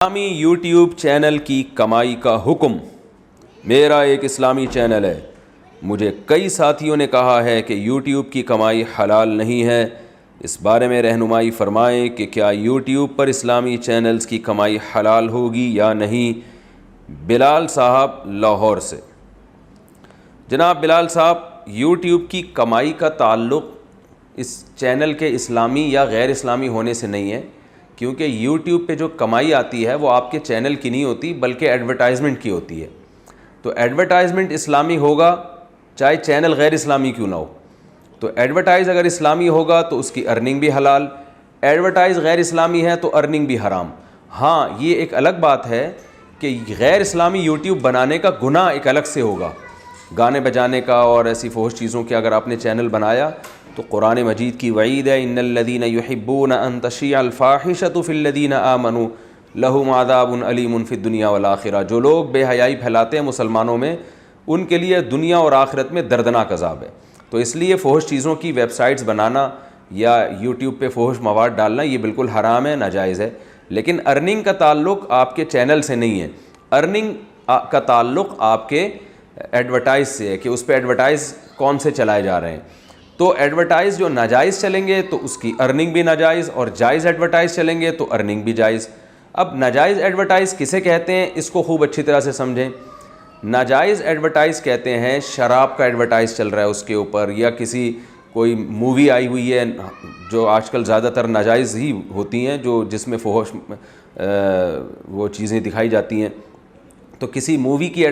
اسلامی YouTube channel کی کمائی کا حکم۔ میرا ایک اسلامی چینل ہے، مجھے کئی ساتھیوں نے کہا ہے کہ یوٹیوب کی کمائی حلال نہیں ہے، اس بارے میں رہنمائی فرمائیں کہ کیا یوٹیوب پر اسلامی چینلز کی کمائی حلال ہوگی یا نہیں۔ بلال صاحب لاہور سے۔ جناب بلال صاحب، یوٹیوب کی کمائی کا تعلق اس چینل کے اسلامی یا غیر اسلامی ہونے سے نہیں ہے، کیونکہ یوٹیوب پہ جو کمائی آتی ہے وہ آپ کے چینل کی نہیں ہوتی بلکہ ایڈورٹائزمنٹ کی ہوتی ہے۔ تو ایڈورٹائزمنٹ اسلامی ہوگا چاہے چینل غیر اسلامی کیوں نہ ہو، تو ایڈورٹائز اگر اسلامی ہوگا تو اس کی ارننگ بھی حلال، ایڈورٹائز غیر اسلامی ہے تو ارننگ بھی حرام۔ ہاں، یہ ایک الگ بات ہے کہ غیر اسلامی یوٹیوب بنانے کا گناہ ایک الگ سے ہوگا، گانے بجانے کا اور ایسی فحش چیزوں کے اگر آپ نے چینل بنایا تو قرآن مجید کی وعید ہے، ان الذین یحبون ان تشیع الفاحشۃ فی الذین آمنوا لہم عذاب علیم فی الدنیا والآخرہ۔ جو لوگ بے حیائی پھیلاتے ہیں مسلمانوں میں، ان کے لیے دنیا اور آخرت میں دردناک عذاب ہے۔ تو اس لیے فحش چیزوں کی ویب سائٹس بنانا یا یوٹیوب پہ فحش مواد ڈالنا یہ بالکل حرام ہے، ناجائز ہے۔ لیکن ارننگ کا تعلق آپ کے چینل سے نہیں ہے، ارننگ کا تعلق آپ کے ایڈورٹائز سے ہے کہ اس پہ ایڈورٹائز کون سے چلائے جا رہے ہیں۔ تو ایڈورٹائز جو ناجائز چلیں گے تو اس کی ارننگ بھی ناجائز، اور جائز ایڈورٹائز چلیں گے تو ارننگ بھی جائز۔ اب ناجائز ایڈورٹائز کسے کہتے ہیں اس کو خوب اچھی طرح سے سمجھیں۔ ناجائز ایڈورٹائز کہتے ہیں شراب کا ایڈورٹائز چل رہا ہے اس کے اوپر، یا کسی کوئی مووی آئی ہوئی ہے جو آج کل زیادہ تر ناجائز ہی ہوتی ہیں، جس میں فحش وہ چیزیں دکھائی جاتی ہیں۔ تو کسی مووی کی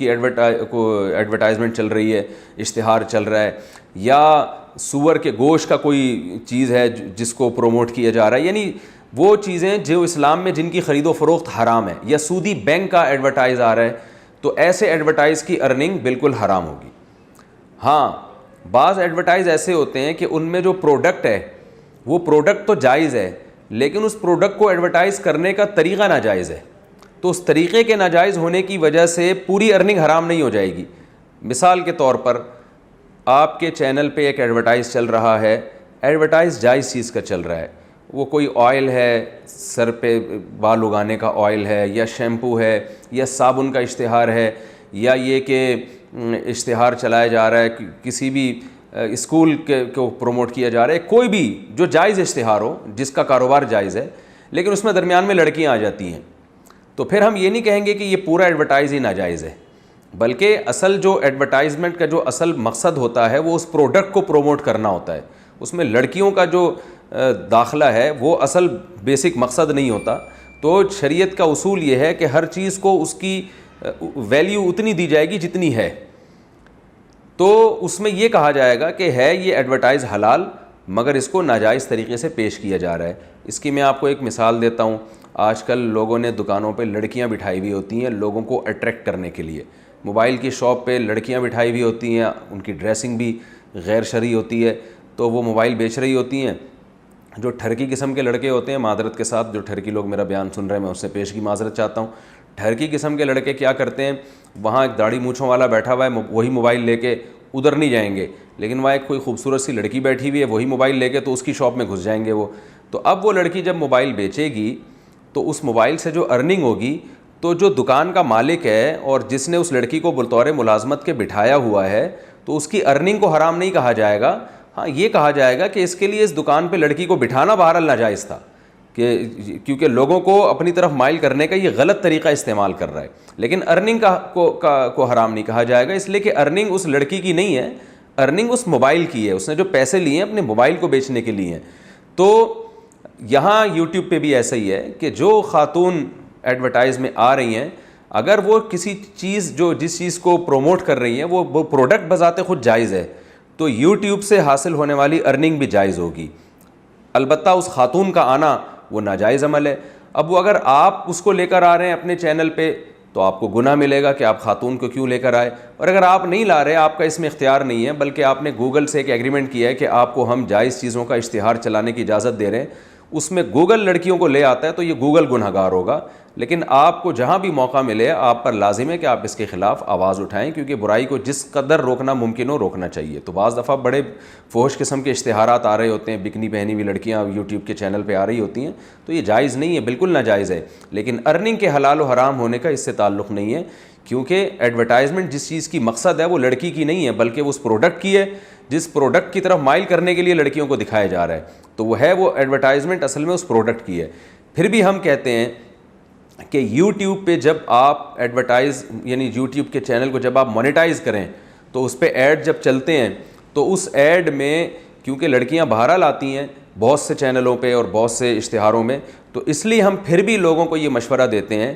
ایڈورٹائزمنٹ چل رہی ہے، اشتہار چل رہا ہے، یا سور کے گوشت کا کوئی چیز ہے جس کو پروموٹ کیا جا رہا ہے، یعنی وہ چیزیں جو اسلام میں جن کی خرید و فروخت حرام ہے، یا سودی بینک کا ایڈورٹائز آ رہا ہے، تو ایسے ایڈورٹائز کی ارننگ بالکل حرام ہوگی۔ ہاں، بعض ایڈورٹائز ایسے ہوتے ہیں کہ ان میں جو پروڈکٹ ہے وہ پروڈکٹ تو جائز ہے، لیکن اس پروڈکٹ کو ایڈورٹائز کرنے کا طریقہ ناجائز ہے، تو اس طریقے کے ناجائز ہونے کی وجہ سے پوری ارننگ حرام نہیں ہو جائے گی۔ مثال کے طور پر آپ کے چینل پہ ایک ایڈورٹائز چل رہا ہے، ایڈورٹائز جائز چیز کا چل رہا ہے، وہ کوئی آئل ہے، سر پہ بال اگانے کا آئل ہے، یا شیمپو ہے، یا صابن کا اشتہار ہے، یا یہ کہ اشتہار چلایا جا رہا ہے کسی بھی اسکول کو پروموٹ کیا جا رہا ہے، کوئی بھی جو جائز اشتہار ہو جس کا کاروبار جائز ہے، لیکن اس میں درمیان میں لڑکیاں آ جاتی ہیں، تو پھر ہم یہ نہیں کہیں گے کہ یہ پورا ایڈورٹائز ہی ناجائز ہے، بلکہ اصل جو ایڈورٹائزمنٹ کا جو اصل مقصد ہوتا ہے وہ اس پروڈکٹ کو پروموٹ کرنا ہوتا ہے، اس میں لڑکیوں کا جو داخلہ ہے وہ اصل بیسک مقصد نہیں ہوتا۔ تو شریعت کا اصول یہ ہے کہ ہر چیز کو اس کی ویلیو اتنی دی جائے گی جتنی ہے، تو اس میں یہ کہا جائے گا کہ ہے یہ ایڈورٹائز حلال، مگر اس کو ناجائز طریقے سے پیش کیا جا رہا ہے۔ اس کی میں آپ کو ایک مثال دیتا ہوں۔ آج کل لوگوں نے دکانوں پہ لڑکیاں بٹھائی ہوئی ہوتی ہیں لوگوں کو اٹریکٹ کرنے کے لیے، موبائل کی شاپ پہ لڑکیاں بٹھائی ہوئی ہوتی ہیں، ان کی ڈریسنگ بھی غیر شرعی ہوتی ہے، تو وہ موبائل بیچ رہی ہوتی ہیں۔ جو ٹھرکی قسم کے لڑکے ہوتے ہیں، معذرت کے ساتھ جو ٹھرکی لوگ میرا بیان سن رہے ہیں میں اس سے پیش کی معذرت چاہتا ہوں، ٹھرکی قسم کے لڑکے کیا کرتے ہیں، وہاں ایک داڑھی مونچھوں والا بیٹھا ہوا ہے، وہی موبائل لے کے ادھر نہیں جائیں گے، لیکن وہاں ایک کوئی خوبصورت سی لڑکی بیٹھی ہوئی ہے، وہی موبائل لے کے تو اس کی شاپ میں گھس جائیں گے وہ۔ تو اب وہ لڑکی جب موبائل بیچے گی تو اس موبائل سے جو ارننگ ہوگی، تو جو دکان کا مالک ہے اور جس نے اس لڑکی کو بطور ملازمت کے بٹھایا ہوا ہے، تو اس کی ارننگ کو حرام نہیں کہا جائے گا۔ ہاں، یہ کہا جائے گا کہ اس کے لیے اس دکان پہ لڑکی کو بٹھانا بہرحال ناجائز تھا، کیونکہ لوگوں کو اپنی طرف مائل کرنے کا یہ غلط طریقہ استعمال کر رہا ہے، لیکن ارننگ کو حرام نہیں کہا جائے گا، اس لیے کہ ارننگ اس لڑکی کی نہیں ہے، ارننگ اس موبائل کی ہے، اس نے جو پیسے لیے ہیں اپنے موبائل کو بیچنے کے لیے ہیں۔ تو یہاں یوٹیوب پہ بھی ایسا ہی ہے کہ جو خاتون ایڈورٹائز میں آ رہی ہیں، اگر وہ کسی چیز جس چیز کو پروموٹ کر رہی ہیں وہ پروڈکٹ بذات خود جائز ہے، تو یوٹیوب سے حاصل ہونے والی ارننگ بھی جائز ہوگی، البتہ اس خاتون کا آنا وہ ناجائز عمل ہے۔ اب وہ اگر آپ اس کو لے کر آ رہے ہیں اپنے چینل پہ تو آپ کو گناہ ملے گا کہ آپ خاتون کو کیوں لے کر آئے، اور اگر آپ نہیں لا رہے، آپ کا اس میں اختیار نہیں ہے، بلکہ آپ نے گوگل سے ایک ایگریمنٹ کیا ہے کہ آپ کو ہم جائز چیزوں کا اشتہار چلانے کی اجازت دے رہے ہیں، اس میں گوگل لڑکیوں کو لے آتا ہے تو یہ گوگل گنہگار ہوگا. لیکن آپ کو جہاں بھی موقع ملے آپ پر لازم ہے کہ آپ اس کے خلاف آواز اٹھائیں, کیونکہ برائی کو جس قدر روکنا ممکن ہو روکنا چاہیے. تو بعض دفعہ بڑے فحش قسم کے اشتہارات آ رہے ہوتے ہیں, بکنی پہنی ہوئی لڑکیاں یوٹیوب کے چینل پہ آ رہی ہوتی ہیں, تو یہ جائز نہیں ہے, بالکل ناجائز ہے. لیکن ارننگ کے حلال و حرام ہونے کا اس سے تعلق نہیں ہے, کیونکہ ایڈورٹائزمنٹ جس چیز کی مقصد ہے وہ لڑکی کی نہیں ہے بلکہ وہ اس پروڈکٹ کی ہے, جس پروڈکٹ کی طرف مائل کرنے کے لیے لڑکیوں کو دکھایا جا رہا ہے. تو وہ ہے وہ ایڈورٹائزمنٹ اصل میں اس پروڈکٹ کی ہے. پھر بھی ہم کہتے ہیں کہ یوٹیوب پہ جب آپ ایڈورٹائز یعنی یوٹیوب کے چینل کو جب آپ مونیٹائز کریں تو اس پہ ایڈ جب چلتے ہیں تو اس ایڈ میں کیونکہ لڑکیاں بہرحال آتی ہیں بہت سے چینلوں پہ اور بہت سے اشتہاروں میں, تو اس لیے ہم پھر بھی لوگوں کو یہ مشورہ دیتے ہیں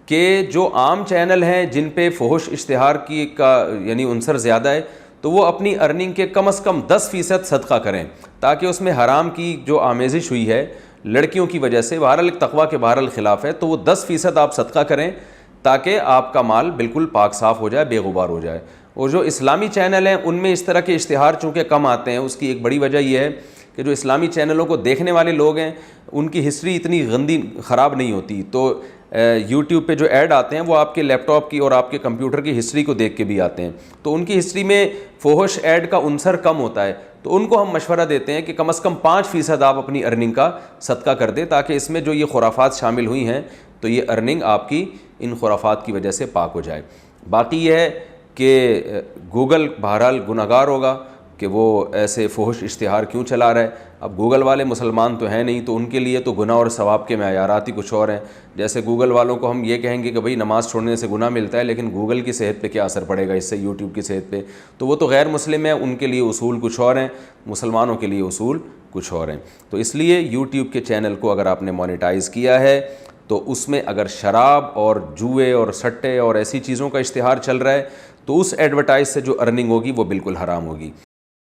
کہ جو عام چینل ہیں جن پہ فحش اشتہار کی کا یعنی عنصر زیادہ ہے تو وہ اپنی ارننگ کے کم از کم 10% صدقہ کریں, تاکہ اس میں حرام کی جو آمیزش ہوئی ہے لڑکیوں کی وجہ سے, بہرحال تقویٰ کے بہرحال خلاف ہے, تو وہ 10% آپ صدقہ کریں تاکہ آپ کا مال بالکل پاک صاف ہو جائے, بے غبار ہو جائے. اور جو اسلامی چینل ہیں ان میں اس طرح کے اشتہار چونکہ کم آتے ہیں, اس کی ایک بڑی وجہ یہ ہے کہ جو اسلامی چینلوں کو دیکھنے والے لوگ ہیں ان کی ہسٹری اتنی گندی خراب نہیں ہوتی. تو یوٹیوب پہ جو ایڈ آتے ہیں وہ آپ کے لیپ ٹاپ کی اور آپ کے کمپیوٹر کی ہسٹری کو دیکھ کے بھی آتے ہیں, تو ان کی ہسٹری میں فحش ایڈ کا عنصر کم ہوتا ہے. تو ان کو ہم مشورہ دیتے ہیں کہ کم از کم 5% آپ اپنی ارننگ کا صدقہ کر دیں, تاکہ اس میں جو یہ خرافات شامل ہوئی ہیں تو یہ ارننگ آپ کی ان خرافات کی وجہ سے پاک ہو جائے. باقی یہ ہے کہ گوگل بہرحال گنہگار ہوگا کہ وہ ایسے فحش اشتہار کیوں چلا رہا ہے. اب گوگل والے مسلمان تو ہیں نہیں, تو ان کے لیے تو گناہ اور ثواب کے معیارات ہی کچھ اور ہیں. جیسے گوگل والوں کو ہم یہ کہیں گے کہ بھئی نماز چھوڑنے سے گناہ ملتا ہے, لیکن گوگل کی صحت پہ کیا اثر پڑے گا اس سے, یوٹیوب کی صحت پہ, تو وہ تو غیر مسلم ہیں, ان کے لیے اصول کچھ اور ہیں, مسلمانوں کے لیے اصول کچھ اور ہیں. تو اس لیے یوٹیوب کے چینل کو اگر آپ نے مونیٹائز کیا ہے تو اس میں اگر شراب اور جوئے اور سٹے اور ایسی چیزوں کا اشتہار چل رہا ہے تو اس ایڈورٹائز سے جو ارننگ ہوگی وہ بالکل حرام ہوگی.